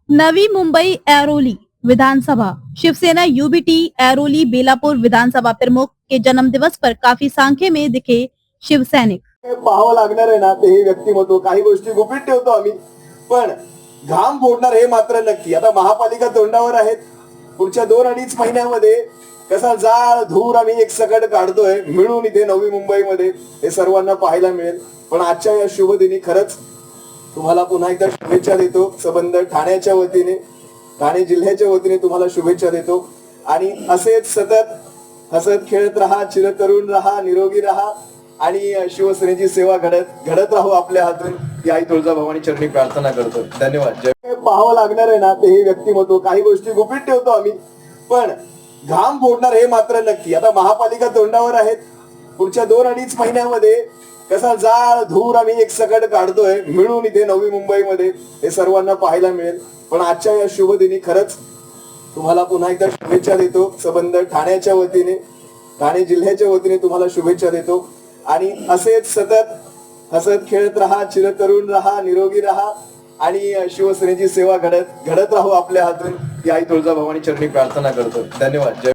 नवी मुंबई ऐरोली विधानसभा Shiv Sena UBT Airoli Belapur विधानसभा प्रमुख के जन्मदिवस पर काफी संख्या में दिखे शिव सैनिक। पाहावं लागणार आहे ना ते हे व्यक्तिमत्व. काही गोष्टी गुपित ठेवतो आम्ही, पण घाम फोडणार हे मात्र नक्की. आता महापालिका तोंडावर आहेत. पुढच्या 2-2.5 महिन्यामध्ये कसा जाळ धूर आम्ही एक सकट काढतोय मिळून इथे नवी मुंबईमध्ये, हे सर्वांना पाहायला मिळेल. पण आजच्या या शुभ दिनी खरंच तुम्हाला पुन्हा एकदा शुभेच्छा देतो. सबंध ठाण्याच्या वतीने, ठाणे जिल्ह्याच्या वतीने तुम्हाला शुभेच्छा देतो. आणि असेच सतत हसत खेळत राहा, चिरतरुण राहा, निरोगी राहा आणि शिवसेनेची सेवा घडत राहू आपल्या हातून. ही आई तुळजाभवानी चरणी प्रार्थना करतो. धन्यवाद. पाहावं लागणार आहे ना ते हे व्यक्तिमत्व. काही गोष्टी गुपित ठेवतो आम्ही, पण घाम फोडणार हे मात्र नक्की. आता महापालिका तोंडावर आहेत. पुढच्या 2-2.5 महिन्यामध्ये कसा जाळ धूर आम्ही एक सकट काढतोय मिळून इथे नवी मुंबईमध्ये, हे सर्वांना पाहायला मिळेल. पण आजच्या या शुभ दिनी खरंच तुम्हाला पुन्हा एकदा शुभेच्छा देतो. सबंध ठाण्याच्या वतीने, ठाणे जिल्ह्याच्या वतीने तुम्हाला शुभेच्छा देतो. आणि असेच सतत हसत खेळत राहा, चिरतरुण राहा, निरोगी राहा आणि शिवसेनेची सेवा घडत राहू आपल्या हातून. ही आई तुळजाभवानी चरणी प्रार्थना करतो. धन्यवाद.